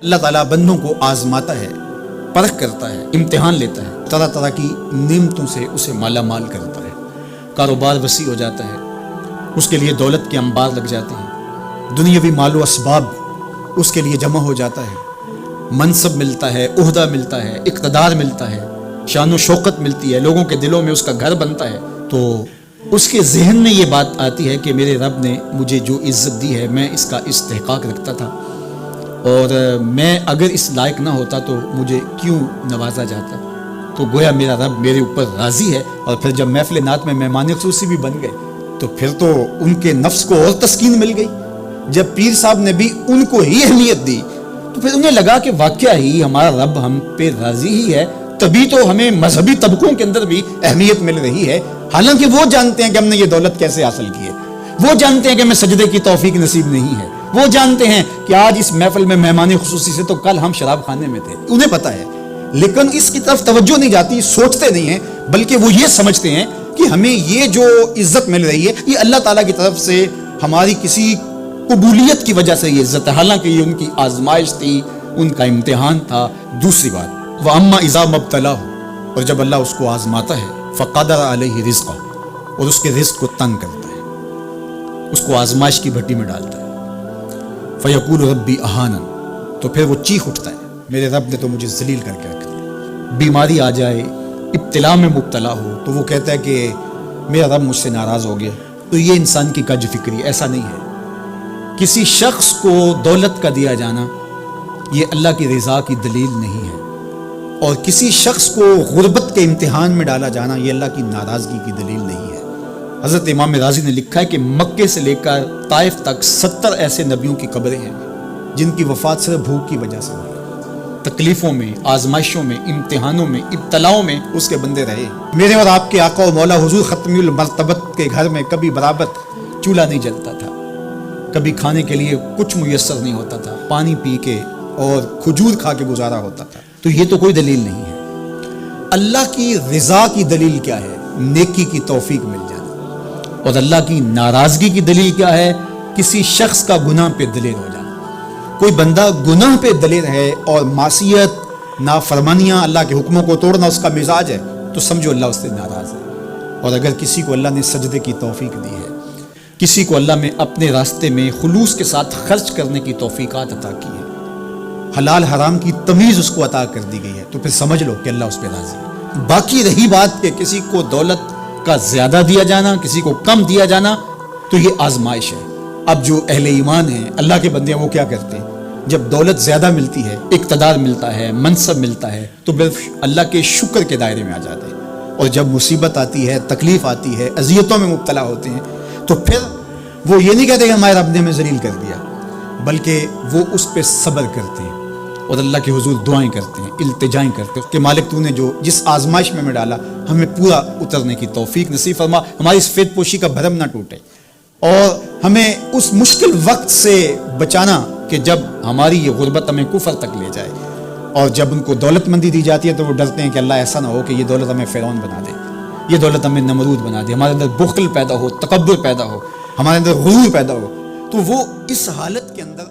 اللہ تعالیٰ بندوں کو آزماتا ہے، پرکھ کرتا ہے، امتحان لیتا ہے، طرح طرح کی نعمتوں سے اسے مالا مال کرتا ہے، کاروبار وسیع ہو جاتا ہے، اس کے لیے دولت کے انبار لگ جاتے ہیں، دنیاوی مال و اسباب اس کے لیے جمع ہو جاتا ہے، منصب ملتا ہے، عہدہ ملتا ہے، اقتدار ملتا ہے، شان و شوکت ملتی ہے، لوگوں کے دلوں میں اس کا گھر بنتا ہے، تو اس کے ذہن میں یہ بات آتی ہے کہ میرے رب نے مجھے جو عزت دی ہے میں اس کا استحقاق رکھتا تھا، اور میں اگر اس لائق نہ ہوتا تو مجھے کیوں نوازا جاتا، تو گویا میرا رب میرے اوپر راضی ہے۔ اور پھر جب محفل نعت میں مہمان خصوصی بھی بن گئے تو پھر تو ان کے نفس کو اور تسکین مل گئی۔ جب پیر صاحب نے بھی ان کو ہی اہمیت دی تو پھر انہیں لگا کہ واقعہ ہی ہمارا رب ہم پہ راضی ہی ہے، تبھی تو ہمیں مذہبی طبقوں کے اندر بھی اہمیت مل رہی ہے، حالانکہ وہ جانتے ہیں کہ ہم نے یہ دولت کیسے حاصل کی ہے، وہ جانتے ہیں کہ ہمیں سجدے کی توفیق نصیب نہیں ہے، وہ جانتے ہیں کہ آج اس محفل میں مہمان خصوصی سے تو کل ہم شراب خانے میں تھے، انہیں پتہ ہے، لیکن اس کی طرف توجہ نہیں جاتی، سوچتے نہیں ہیں، بلکہ وہ یہ سمجھتے ہیں کہ ہمیں یہ جو عزت مل رہی ہے یہ اللہ تعالیٰ کی طرف سے ہماری کسی قبولیت کی وجہ سے یہ عزت ہے، حالانکہ یہ ان کی آزمائش تھی، ان کا امتحان تھا۔ دوسری بات، وَأَمَّا إِذَا مَبْتَلَاهُ، اور جب اللہ اس کو آزماتا ہے، فَقَدَرَ عَلَيْهِ رِزْقَهُ، اور اس کے رزق کو تنگ کرتا ہے، اس کو آزمائش کی بھٹی میں ڈالتا ہے، فَيَقُولُ رَبِّي أَهَانَنِ، تو پھر وہ چیخ اٹھتا ہے میرے رب نے تو مجھے ذلیل کر کے رکھ دیا۔ بیماری آ جائے، ابتلا میں مبتلا ہو تو وہ کہتا ہے کہ میرا رب مجھ سے ناراض ہو گیا، تو یہ انسان کی کج فکری، ایسا نہیں ہے۔ کسی شخص کو دولت کا دیا جانا یہ اللہ کی رضا کی دلیل نہیں ہے، اور کسی شخص کو غربت کے امتحان میں ڈالا جانا یہ اللہ کی ناراضگی کی دلیل نہیں ہے۔ حضرت امام رازی نے لکھا ہے کہ مکے سے لے کر طائف تک 70 ایسے نبیوں کی قبریں ہیں جن کی وفات صرف بھوک کی وجہ سے ہوئی، تکلیفوں میں، آزمائشوں میں، امتحانوں میں، ابتلاؤں میں اس کے بندے رہے۔ میرے اور آپ کے آقا و مولا حضور ختمی المرتبت کے گھر میں کبھی برابر چولہا نہیں جلتا تھا، کبھی کھانے کے لیے کچھ میسر نہیں ہوتا تھا، پانی پی کے اور کھجور کھا کے گزارا ہوتا تھا، تو یہ تو کوئی دلیل نہیں ہے۔ اللہ کی رضا کی دلیل کیا ہے؟ نیکی کی توفیق مل جانا، اور اللہ کی ناراضگی کی دلیل کیا ہے؟ کسی شخص کا گناہ پہ دلیل ہو جانا۔ کوئی بندہ گناہ پہ دلیل ہے اور معصیت، نافرمانیاں، اللہ کے حکموں کو توڑنا اس کا مزاج ہے، تو سمجھو اللہ اس سے ناراض ہے۔ اور اگر کسی کو اللہ نے سجدے کی توفیق دی ہے، کسی کو اللہ نے اپنے راستے میں خلوص کے ساتھ خرچ کرنے کی توفیقات عطا کی ہے، حلال حرام کی تمیز اس کو عطا کر دی گئی ہے، تو پھر سمجھ لو کہ اللہ اس پہ راضی ہے۔ باقی رہی بات کہ کسی کو دولت کا زیادہ دیا جانا، کسی کو کم دیا جانا، تو یہ آزمائش ہے۔ اب جو اہل ایمان ہیں، اللہ کے بندے ہیں، وہ کیا کرتے ہیں؟ جب دولت زیادہ ملتی ہے، اقتدار ملتا ہے، منصب ملتا ہے، تو بس اللہ کے شکر کے دائرے میں آ جاتے ہیں، اور جب مصیبت آتی ہے، تکلیف آتی ہے، اذیتوں میں مبتلا ہوتے ہیں، تو پھر وہ یہ نہیں کہتے کہ ہمارے رب نے ہمیں ذلیل کر دیا، بلکہ وہ اس پہ صبر کرتے ہیں اور اللہ کے حضور دعائیں کرتے ہیں، التجائیں کرتے ہیں کہ مالک تو نے جو جس آزمائش میں ڈالا ہمیں پورا اترنے کی توفیق نصیب فرما، ہماری سفید پوشی کا بھرم نہ ٹوٹے، اور ہمیں اس مشکل وقت سے بچانا کہ جب ہماری یہ غربت ہمیں کفر تک لے جائے۔ اور جب ان کو دولت مندی دی جاتی ہے تو وہ ڈرتے ہیں کہ اللہ ایسا نہ ہو کہ یہ دولت ہمیں فرعون بنا دے، یہ دولت ہمیں نمرود بنا دے، ہمارے اندر بخل پیدا ہو، تکبر پیدا ہو، ہمارے اندر غرور پیدا ہو، تو وہ اس حالت کے اندر